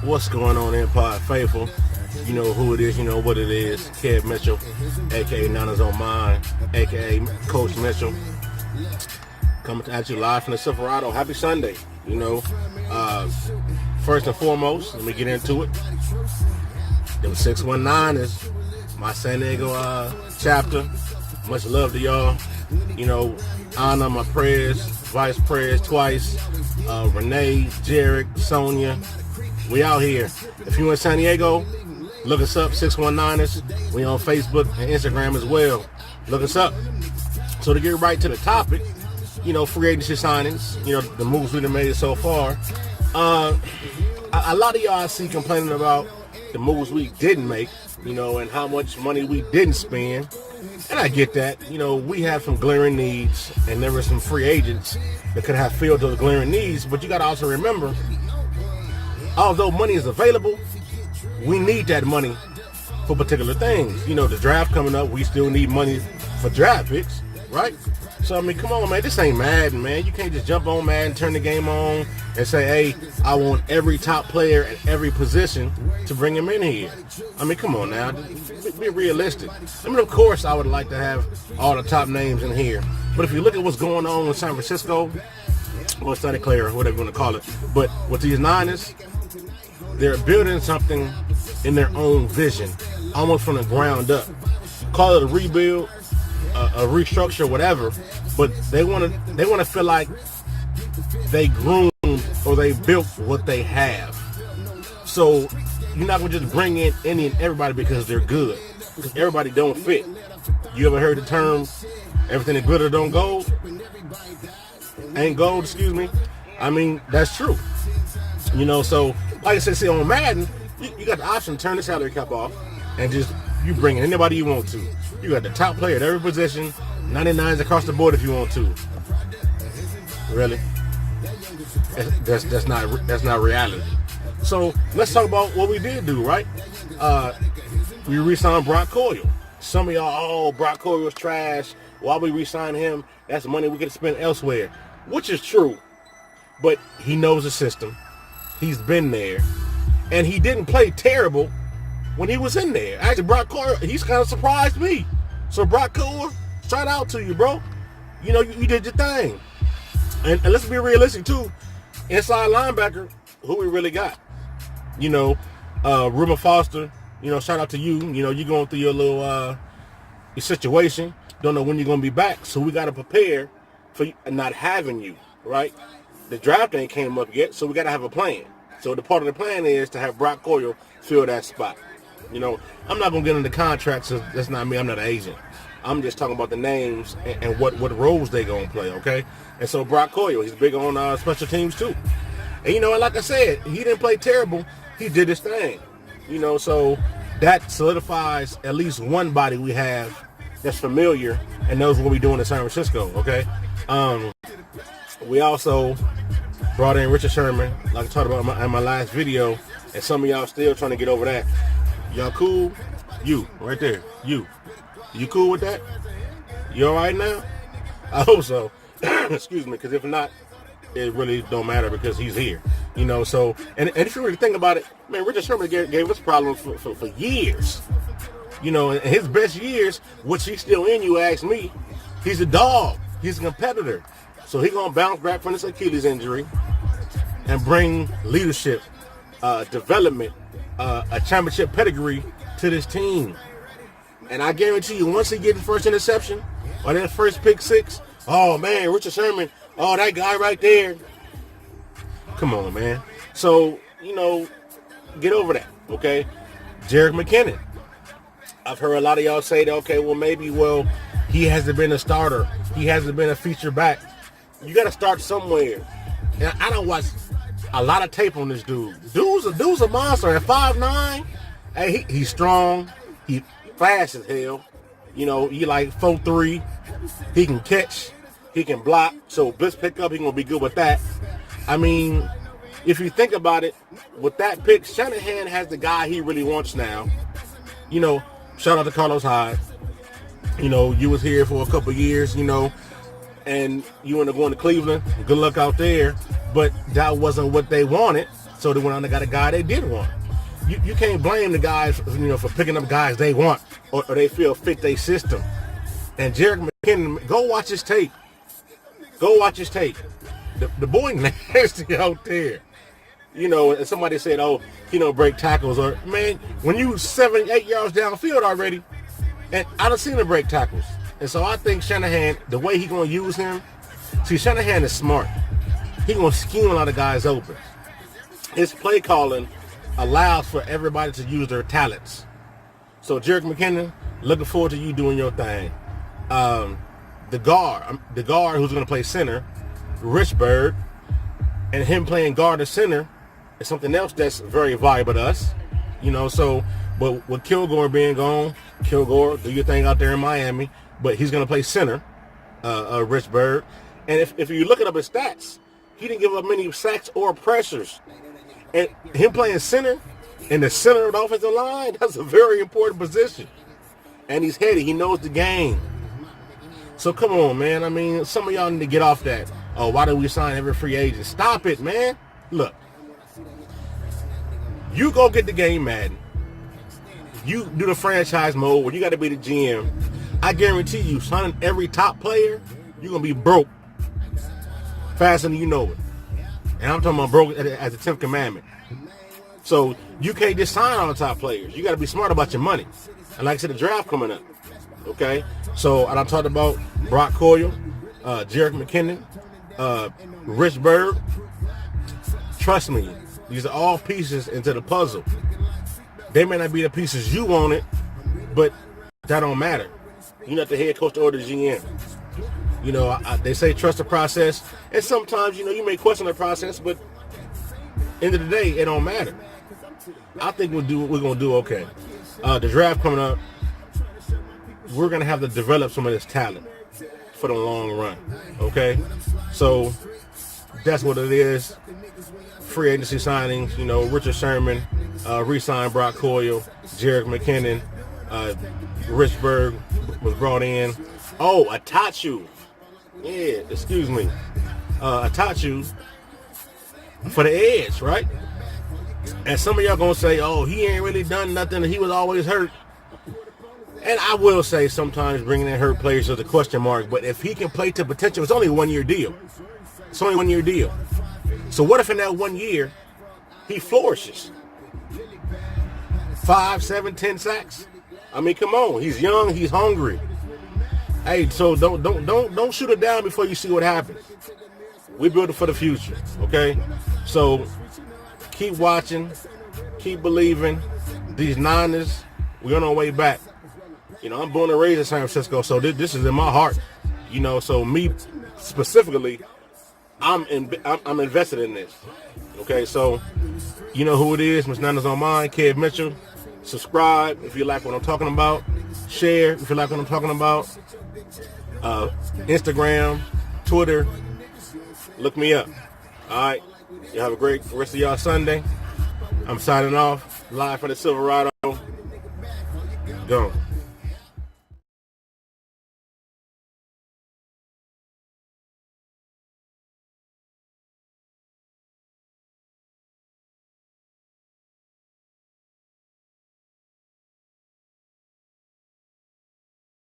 What's going on, Empire Faithful? You know who it is, you know what it is. Kev Mitchell, aka Niners on Mine, aka Coach Mitchell, coming at you live from the Silverado. Happy Sunday. You know, first and foremost, let me get into it. Them 619 is my San Diego chapter. Much love to y'all. You know, honor my prayers, vice prayers twice. Renee, Jarek, Sonia. We out here. If you in San Diego, look us up, 619ers. We on Facebook and Instagram as well. Look us up. So to get right to the topic, you know, free agency signings, you know, the moves we've made so far. A lot of y'all I see complaining about the moves we didn't make, you know, and how much money we didn't spend. And I get that. You know, we have some glaring needs, and there were some free agents that could have filled those glaring needs. But you got to also remember, although money is available, we need that money for particular things. You know, the draft coming up, we still need money for draft picks, right? So, I mean, come on, man. This ain't Madden, man. You can't just jump on Madden, turn the game on, and say, hey, I want every top player at every position to bring him in here. I mean, come on now. Be realistic. I mean, of course, I would like to have all the top names in here. But if you look at what's going on in San Francisco, or Santa Clara, whatever you want to call it, but with these Niners, they're building something in their own vision, almost from the ground up. Call it a rebuild, a restructure, whatever, but they want to feel like they groomed or they built what they have. So you're not gonna just bring in any and everybody because they're good, because everybody don't fit. You ever heard the term "everything that glitter don't gold"? Ain't gold, excuse me. I mean, that's true. You know, so like I said, see on Madden, you got the option to turn the salary cap off and just you bring in anybody you want to. You got the top player at every position, 99s across the board if you want to. Really? That's not reality. So let's talk about what we did do, right? We re-signed Brock Coyle. Some of y'all, oh, Brock Coyle was trash. Why we re-signed him? That's money we could have spent elsewhere. Which is true. But he knows the system. He's been there. And he didn't play terrible when he was in there. Actually, Brock Coyle, he's kind of surprised me. So Brock Coyle, shout out to you, bro. You know, you did your thing. And let's be realistic, too. Inside linebacker, who we really got? You know, Reuben Foster, you know, shout out to you. You know, you're going through your little your situation. Don't know when you're going to be back. So we got to prepare for not having you, right? The draft ain't came up yet, so we got to have a plan. So the part of the plan is to have Brock Coyle fill that spot. You know, I'm not going to get into contracts. So that's not me. I'm not an agent. I'm just talking about the names and what roles they going to play, okay? And so Brock Coyle, he's big on special teams too. And, you know, like I said, he didn't play terrible. He did his thing. You know, so that solidifies at least one body we have that's familiar and knows what we're doing in San Francisco, okay? We also brought in Richard Sherman, like I talked about in my last video, and some of y'all still trying to get over that. Y'all cool? You, right there. You cool with that? You all right now? I hope so. Excuse me, because if not, it really don't matter because he's here. You know, so, and if you really think about it, man, Richard Sherman gave us problems for years. You know, in his best years, which he's still in, you ask me, he's a dog. He's a competitor. So he's going to bounce back from this Achilles injury and bring leadership, development, a championship pedigree to this team. And I guarantee you, once he gets the first interception or that first pick six, oh, man, Richard Sherman, oh, that guy right there. Come on, man. So, you know, get over that, okay? Jerick McKinnon. I've heard a lot of y'all say that, okay, well, he hasn't been a starter. He hasn't been a feature back. You got to start somewhere. And I don't watch a lot of tape on this dude. Dude's a monster. At 5'9", hey, he's strong. He fast as hell. You know, he like 4'3". He can catch. He can block. So blitz pickup, he going to be good with that. I mean, if you think about it, with that pick, Shanahan has the guy he really wants now. You know, shout out to Carlos Hyde. You know, you was here for a couple years, you know, and you ended up going to Cleveland. Good luck out there. But that wasn't what they wanted. So they went on and got a guy they did want. You can't blame the guys, for picking up guys they want or they feel fit their system. And Jerick McKinnon, go watch his tape. Go watch his tape. The boy nasty out there. And somebody said, oh, he don't break tackles. Or, man, when you 7-8 yards downfield already, and I done seen him break tackles. And so I think Shanahan, the way he going to use him, see, Shanahan is smart. He going to scheme a lot of guys open. His play calling allows for everybody to use their talents. So Jerick McKinnon, looking forward to you doing your thing. The guard who's going to play center, Richburg, and him playing guard or center is something else that's very valuable to us. But with Kilgore being gone, Kilgore, do your thing out there in Miami, but he's going to play center, Richburg. And if you look at his stats, he didn't give up many sacks or pressures. And him playing center in the center of the offensive line, that's a very important position. And he's heady. He knows the game. So come on, man. I mean, some of y'all need to get off that. Oh, why do we sign every free agent? Stop it, man. Look, you go get the game, Madden. You do the franchise mode where you got to be the GM. I guarantee you, signing every top player, you're going to be broke faster than you know it. And I'm talking about broke as the 10th commandment. So you can't just sign on the top players. You got to be smart about your money. And like I said, the draft coming up. Okay? So I talked about Brock Coyle, Jerick McKinnon, Richburg. Trust me, these are all pieces into the puzzle. They may not be the pieces you wanted, but that don't matter. You're not the head coach or the GM. They say trust the process, and sometimes, you may question the process, but end of the day, it don't matter. I think we're going to do okay. The draft coming up, we're going to have to develop some of this talent for the long run, okay? So that's what it is. Free agency signings, Richard Sherman, re-signed Brock Coyle, Jerick McKinnon, Richburg was brought in. Oh, Atachu. Yeah, excuse me. Atachu for the edge, right? And some of y'all going to say, oh, he ain't really done nothing. He was always hurt. And I will say sometimes bringing in hurt players is a question mark. But if he can play to potential, it's only a 1 year deal. It's only a 1 year deal. So what if in that 1 year he flourishes? 5, 7, 10 sacks? I mean, come on. He's young. He's hungry. Hey, so don't shoot it down before you see what happens. We build it for the future, okay? So keep watching, keep believing. These Niners, we're on our way back. I'm born and raised in San Francisco, so this is in my heart. So me specifically, I'm invested in this. Okay, so you know who it is. Miss Niners on Mine, Kev Mitchell. Subscribe if you like what I'm talking about. Share if you like what I'm talking about. Instagram, Twitter. Look me up. All right. You have a great rest of y'all Sunday. I'm signing off live from the Silverado. Gone.